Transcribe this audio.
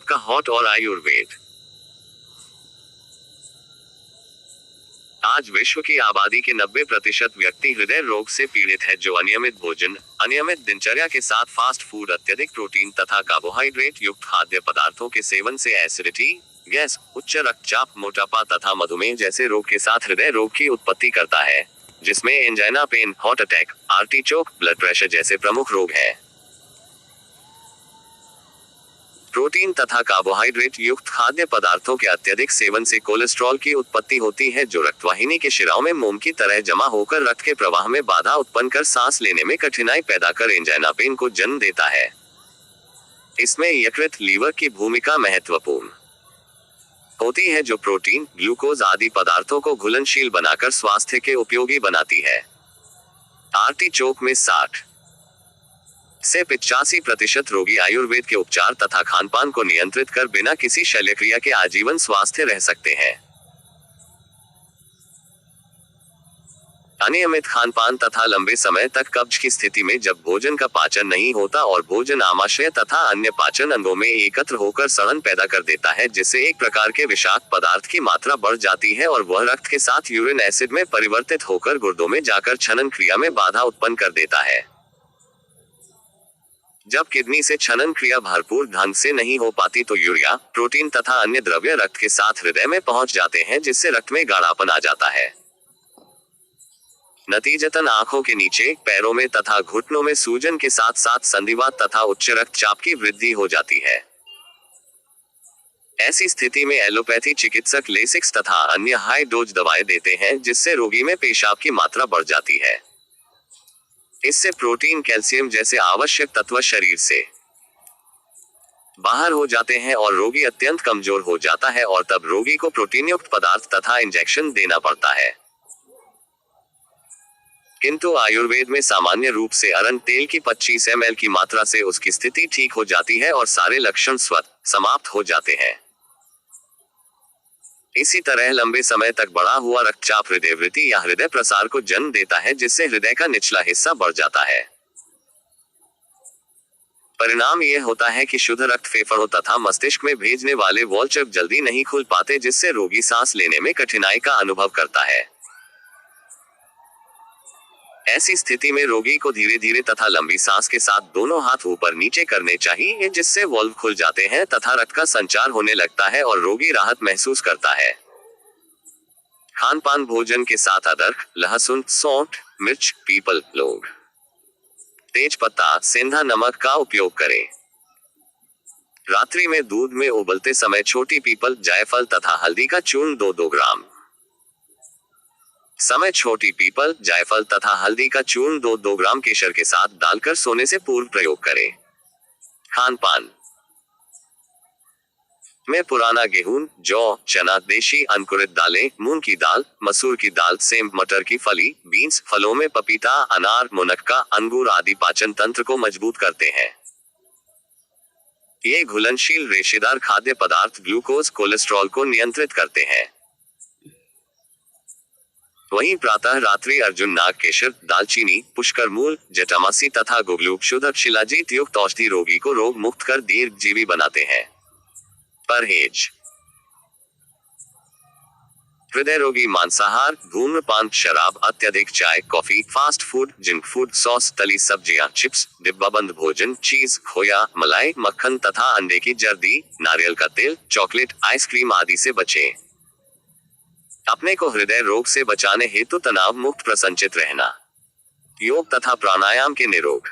आपका हॉट और आयुर्वेद। आज विश्व की आबादी के 90% व्यक्ति हृदय रोग से पीड़ित है, जो अनियमित भोजन, अनियमित दिनचर्या के साथ फास्ट फूड, अत्यधिक प्रोटीन तथा कार्बोहाइड्रेट युक्त खाद्य पदार्थों के सेवन से एसिडिटी, गैस, उच्च रक्तचाप, मोटापा तथा मधुमेह जैसे रोग के साथ हृदय रोग की उत्पत्ति करता है, जिसमें एंजाइना, पेन, हार्ट अटैक, आर्टिचोक, ब्लड प्रेशर जैसे प्रमुख रोग हैं। प्रोटीन तथा कार्बोहाइड्रेट युक्त खाद्य पदार्थों के अत्यधिक सेवन से कोलेस्ट्रॉल की उत्पत्ति होती है, जो रक्तवाहिनी के शिराओं में मोम की तरह जमा होकर रक्त के प्रवाह में बाधा उत्पन्न कर सांस लेने में कठिनाई पैदा कर एंजाइना, पेन को जन्म देता है। इसमें यकृत, लीवर की भूमिका महत्वपूर्ण होती है, जो प्रोटीन, ग्लूकोज आदि पदार्थों को घुलनशील बनाकर स्वास्थ्य के उपयोगी बनाती है। आर्टिचोक में 60 से 85% रोगी आयुर्वेद के उपचार तथा खानपान को नियंत्रित कर बिना किसी शल्यक्रिया के आजीवन स्वस्थ रह सकते हैं। अनियमित खानपान तथा लंबे समय तक कब्ज की स्थिति में जब भोजन का पाचन नहीं होता और भोजन आमाशय तथा अन्य पाचन अंगों में एकत्र होकर सड़न पैदा कर देता है, जिससे एक प्रकार के विषाक्त पदार्थ की मात्रा बढ़ जाती है और वह रक्त के साथ यूरिन एसिड में परिवर्तित होकर गुर्दों में जाकर छनन क्रिया में बाधा उत्पन्न कर देता है। जब किडनी से छनन क्रिया भरपूर ढंग से नहीं हो पाती तो यूरिया, प्रोटीन तथा अन्य द्रव्य रक्त के साथ हृदय में पहुंच जाते हैं, जिससे रक्त में गाढ़ापन आ जाता है। नतीजतन आंखों के नीचे, पैरों में तथा घुटनों में सूजन के साथ साथ संधिवात तथा उच्च रक्तचाप की वृद्धि हो जाती है। ऐसी स्थिति में एलोपैथी चिकित्सक लेसिक्स तथा अन्य हाई डोज दवाएं देते हैं, जिससे रोगी में पेशाब की मात्रा बढ़ जाती है। इससे प्रोटीन, कैल्शियम जैसे आवश्यक तत्व शरीर से बाहर हो जाते हैं और रोगी अत्यंत कमजोर हो जाता है और तब रोगी को प्रोटीन युक्त पदार्थ तथा इंजेक्शन देना पड़ता है। किंतु आयुर्वेद में सामान्य रूप से अरंड तेल की 25 ml की मात्रा से उसकी स्थिति ठीक हो जाती है और सारे लक्षण स्वतः समाप्त हो जाते हैं। इसी तरह लंबे समय तक बढ़ा हुआ रक्तचाप हृदय वृत्ति या हृदय प्रसार को जन्म देता है, जिससे हृदय का निचला हिस्सा बढ़ जाता है। परिणाम यह होता है कि शुद्ध रक्त फेफड़ों तथा मस्तिष्क में भेजने वाले वॉल्व जल्दी नहीं खुल पाते, जिससे रोगी सांस लेने में कठिनाई का अनुभव करता है। ऐसी स्थिति में रोगी को धीरे धीरे तथा लंबी सांस के साथ दोनों हाथ ऊपर नीचे करने चाहिए, जिससे वॉल्व खुल जाते हैं तथा रक्त का संचार होने लगता है और रोगी राहत महसूस करता है। खानपान: भोजन के साथ अदरक, लहसुन, सौंठ, मिर्च, पीपल, लौंग, तेज पत्ता, सेंधा नमक का उपयोग करें। रात्रि में दूध में उबलते समय छोटी पीपल, जायफल तथा हल्दी का चूर्ण 2-2 ग्राम समय छोटी पीपल, जायफल तथा हल्दी का चूर्ण 2-2 ग्राम केसर के साथ डालकर सोने से पूर्व प्रयोग करें। खानपान में पुराना गेहूं, जौ, चना, देशी अंकुरित दालें, मूंग की दाल, मसूर की दाल, सेम, मटर की फली, बीन्स, फलों में पपीता, अनार, मुनक्का, अंगूर आदि पाचन तंत्र को मजबूत करते हैं। ये घुलनशील रेशेदार खाद्य पदार्थ ग्लूकोज, कोलेस्ट्रॉल को नियंत्रित करते हैं। वहीं प्रातः रात्रि अर्जुन नाग केसर, दालचीनी, पुष्कर मूल, जटामासी तथा गुगलूक शुद्ध शिलाजीत युक्त औषधि रोगी को रोग मुक्त कर दीर्घजीवी बनाते हैं। परहेज: हृदय रोगी मांसाहार, धूम्रपान, शराब, अत्यधिक चाय, coffee, fast food, junk food, sauce, तली सब्जियां, चिप्स, डिब्बाबंद भोजन, चीज, खोया, मलाई, मक्खन तथा अंडे की जर्दी, नारियल का तेल, चॉकलेट, आइसक्रीम आदि से बचें। अपने को हृदय रोग से बचाने हेतु तनाव मुक्त प्रसन्नचित रहना। योग तथा प्राणायाम के निरोग